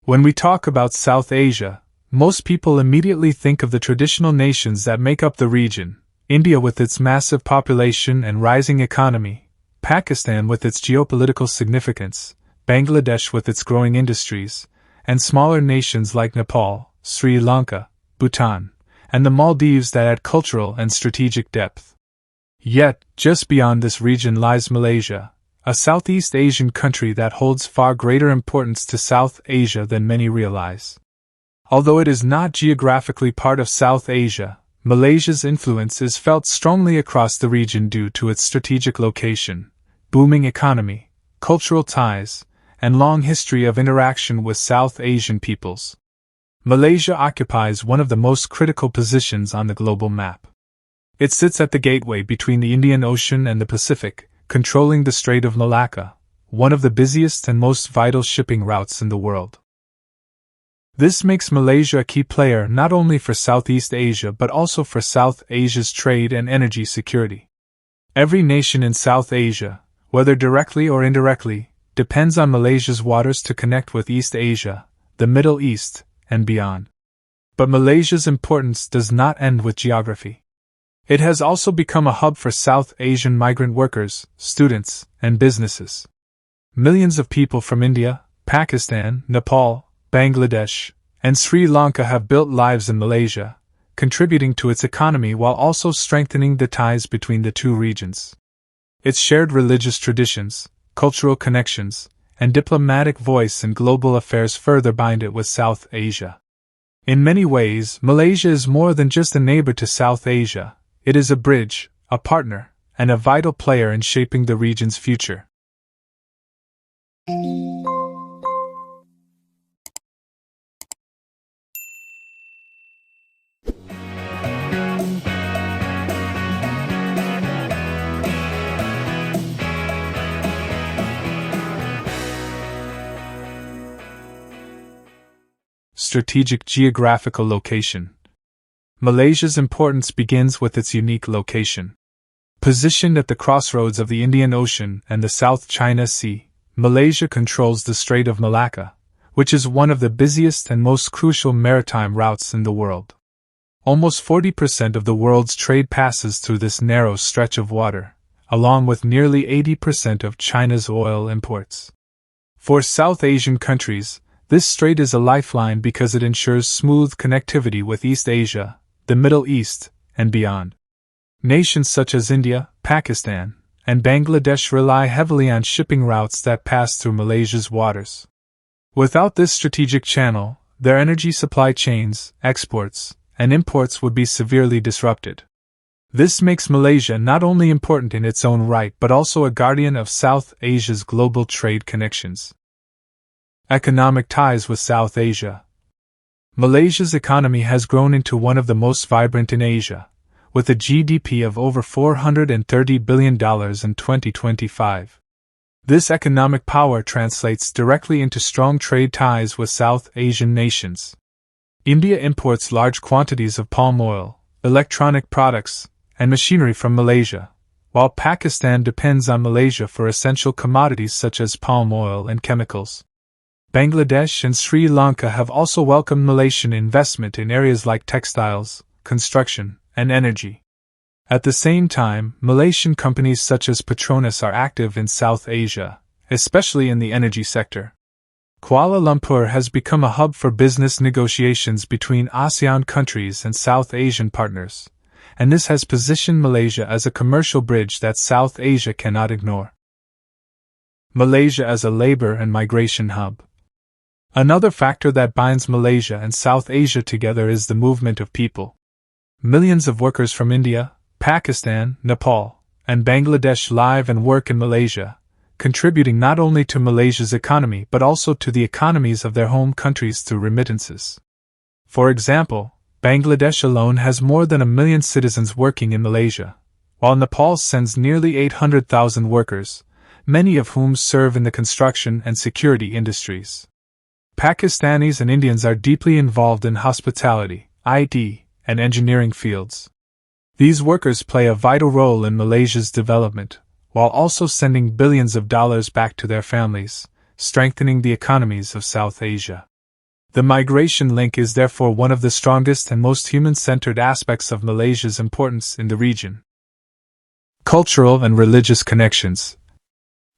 When we talk about South Asia, most people immediately think of the traditional nations that make up the region: India with its massive population and rising economy, Pakistan with its geopolitical significance, Bangladesh with its growing industries, and smaller nations like Nepal, Sri Lanka, Bhutan, and the Maldives that add cultural and strategic depth. Yet, just beyond this region lies Malaysia, a Southeast Asian country that holds far greater importance to South Asia than many realize. Although it is not geographically part of South Asia, Malaysia's influence is felt strongly across the region due to its strategic location, booming economy, cultural ties, and long history of interaction with South Asian peoples. Malaysia occupies one of the most critical positions on the global map. It sits at the gateway between the Indian Ocean and the Pacific, controlling the Strait of Malacca, one of the busiest and most vital shipping routes in the world. This makes Malaysia a key player not only for Southeast Asia but also for South Asia's trade and energy security. Every nation in South Asia, whether directly or indirectly, depends on Malaysia's waters to connect with East Asia, the Middle East, and beyond. But Malaysia's importance does not end with geography. It has also become a hub for South Asian migrant workers, students, and businesses. Millions of people from India, Pakistan, Nepal, Bangladesh, and Sri Lanka have built lives in Malaysia, contributing to its economy while also strengthening the ties between the two regions. Its shared religious traditions, cultural connections, and diplomatic voice in global affairs further bind it with South Asia. In many ways, Malaysia is more than just a neighbor to South Asia. It is a bridge, a partner, and a vital player in shaping the region's future. Strategic geographical location. Malaysia's importance begins with its unique location. Positioned at the crossroads of the Indian Ocean and the South China Sea, Malaysia controls the Strait of Malacca, which is one of the busiest and most crucial maritime routes in the world. Almost 40% of the world's trade passes through this narrow stretch of water, along with nearly 80% of China's oil imports. For South Asian countries, this strait is a lifeline because it ensures smooth connectivity with East Asia, the Middle East, and beyond. Nations such as India, Pakistan, and Bangladesh rely heavily on shipping routes that pass through Malaysia's waters. Without this strategic channel, their energy supply chains, exports, and imports would be severely disrupted. This makes Malaysia not only important in its own right but also a guardian of South Asia's global trade connections. Economic ties with South Asia. Malaysia's economy has grown into one of the most vibrant in Asia, with a GDP of over $430 billion in 2025. This economic power translates directly into strong trade ties with South Asian nations. India imports large quantities of palm oil, electronic products, and machinery from Malaysia, while Pakistan depends on Malaysia for essential commodities such as palm oil and chemicals. Bangladesh and Sri Lanka have also welcomed Malaysian investment in areas like textiles, construction, and energy. At the same time, Malaysian companies such as Petronas are active in South Asia, especially in the energy sector. Kuala Lumpur has become a hub for business negotiations between ASEAN countries and South Asian partners, and this has positioned Malaysia as a commercial bridge that South Asia cannot ignore. Malaysia as a labor and migration hub. Another factor that binds Malaysia and South Asia together is the movement of people. Millions of workers from India, Pakistan, Nepal, and Bangladesh live and work in Malaysia, contributing not only to Malaysia's economy but also to the economies of their home countries through remittances. For example, Bangladesh alone has more than 1 million citizens working in Malaysia, while Nepal sends nearly 800,000 workers, many of whom serve in the construction and security industries. Pakistanis and Indians are deeply involved in hospitality, IT, and engineering fields. These workers play a vital role in Malaysia's development, while also sending billions of dollars back to their families, strengthening the economies of South Asia. The migration link is therefore one of the strongest and most human-centered aspects of Malaysia's importance in the region. Cultural and religious connections.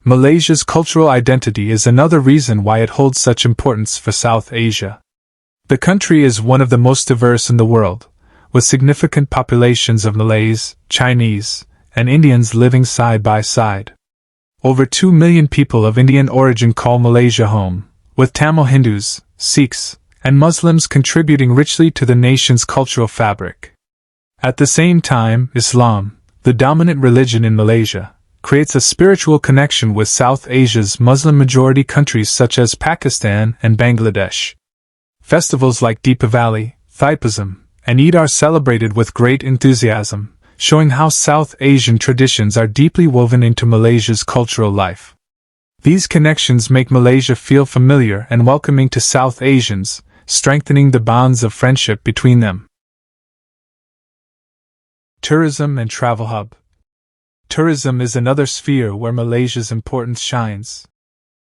Malaysia's cultural identity is another reason why it holds such importance for South Asia. The country is one of the most diverse in the world, with significant populations of Malays, Chinese, and Indians living side by side. Over 2 million people of Indian origin call Malaysia home, with Tamil Hindus, Sikhs, and Muslims contributing richly to the nation's cultural fabric. At the same time, Islam, the dominant religion in Malaysia, creates a spiritual connection with South Asia's Muslim-majority countries such as Pakistan and Bangladesh. Festivals like Deepavali, Thaipusam, and Eid are celebrated with great enthusiasm, showing how South Asian traditions are deeply woven into Malaysia's cultural life. These connections make Malaysia feel familiar and welcoming to South Asians, strengthening the bonds of friendship between them. Tourism and travel hub. Tourism is another sphere where Malaysia's importance shines.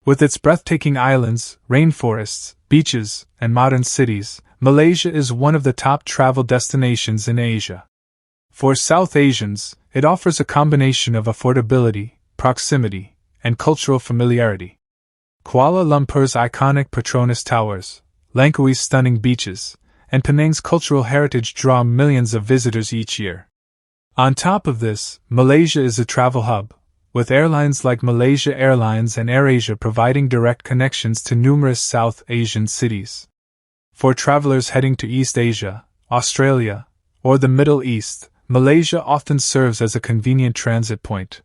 With its breathtaking islands, rainforests, beaches, and modern cities, Malaysia is one of the top travel destinations in Asia. For South Asians, it offers a combination of affordability, proximity, and cultural familiarity. Kuala Lumpur's iconic Petronas Towers, Langkawi's stunning beaches, and Penang's cultural heritage draw millions of visitors each year. On top of this, Malaysia is a travel hub, with airlines like Malaysia Airlines and AirAsia providing direct connections to numerous South Asian cities. For travelers heading to East Asia, Australia, or the Middle East, Malaysia often serves as a convenient transit point.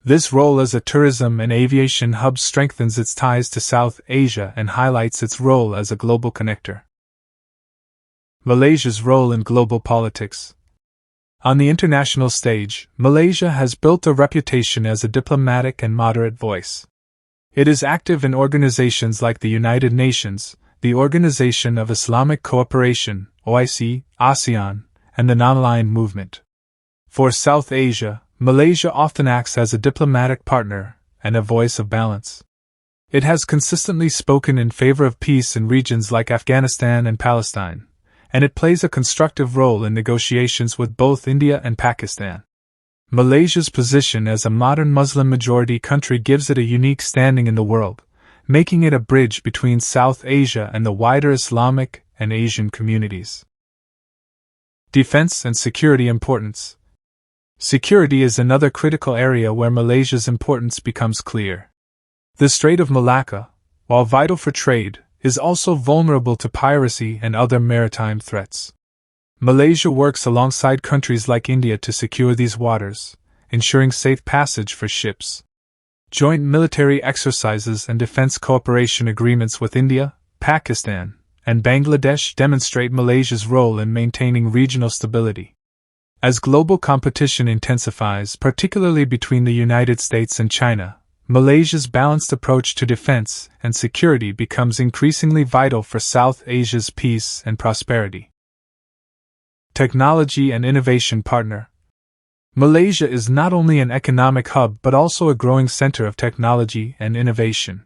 This role as a tourism and aviation hub strengthens its ties to South Asia and highlights its role as a global connector. Malaysia's role in global politics. On the international stage, Malaysia has built a reputation as a diplomatic and moderate voice. It is active in organizations like the United Nations, the Organization of Islamic Cooperation, OIC, ASEAN, and the Non-Aligned Movement. For South Asia, Malaysia often acts as a diplomatic partner and a voice of balance. It has consistently spoken in favor of peace in regions like Afghanistan and Palestine, and it plays a constructive role in negotiations with both India and Pakistan. Malaysia's position as a modern Muslim-majority country gives it a unique standing in the world, making it a bridge between South Asia and the wider Islamic and Asian communities. Defense and security importance. Security is another critical area where Malaysia's importance becomes clear. The Strait of Malacca, while vital for trade, is also vulnerable to piracy and other maritime threats. Malaysia works alongside countries like India to secure these waters, ensuring safe passage for ships. Joint military exercises and defense cooperation agreements with India, Pakistan, and Bangladesh demonstrate Malaysia's role in maintaining regional stability. As global competition intensifies, particularly between the United States and China, Malaysia's balanced approach to defense and security becomes increasingly vital for South Asia's peace and prosperity. Technology and innovation partner. Malaysia is not only an economic hub but also a growing center of technology and innovation.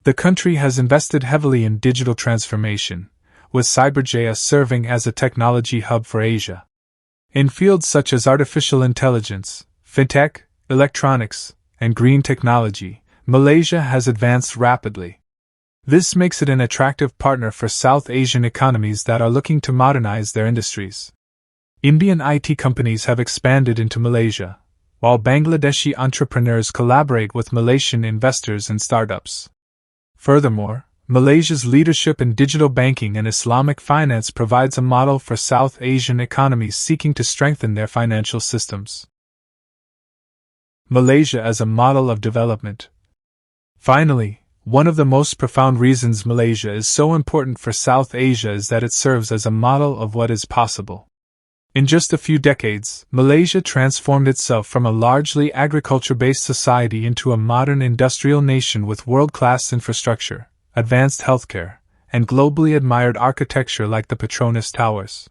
The country has invested heavily in digital transformation, with Cyberjaya serving as a technology hub for Asia. In fields such as artificial intelligence, fintech, electronics, and green technology, Malaysia has advanced rapidly. This makes it an attractive partner for South Asian economies that are looking to modernize their industries. Indian IT companies have expanded into Malaysia, while Bangladeshi entrepreneurs collaborate with Malaysian investors and startups. Furthermore, Malaysia's leadership in digital banking and Islamic finance provides a model for South Asian economies seeking to strengthen their financial systems. Malaysia as a model of development. Finally, one of the most profound reasons Malaysia is so important for South Asia is that it serves as a model of what is possible. In just a few decades, Malaysia transformed itself from a largely agriculture-based society into a modern industrial nation with world-class infrastructure, advanced healthcare, and globally admired architecture like the Petronas Towers.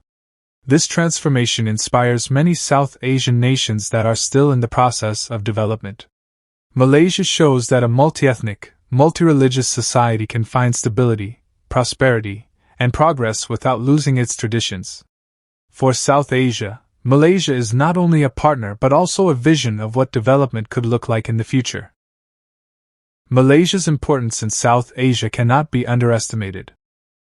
This transformation inspires many South Asian nations that are still in the process of development. Malaysia shows that a multi-ethnic, multi-religious society can find stability, prosperity, and progress without losing its traditions. For South Asia, Malaysia is not only a partner but also a vision of what development could look like in the future. Malaysia's importance in South Asia cannot be underestimated.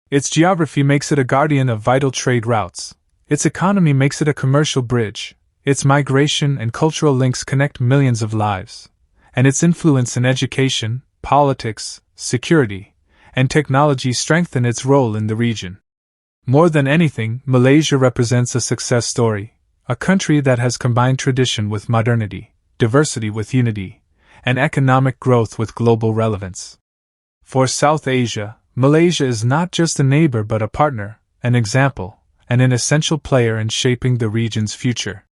Its geography makes it a guardian of vital trade routes, its economy makes it a commercial bridge, its migration and cultural links connect millions of lives, and its influence in education, politics, security, and technology strengthen its role in the region. More than anything, Malaysia represents a success story, a country that has combined tradition with modernity, diversity with unity, and economic growth with global relevance. For South Asia, Malaysia is not just a neighbor but a partner, an example, and an essential player in shaping the region's future.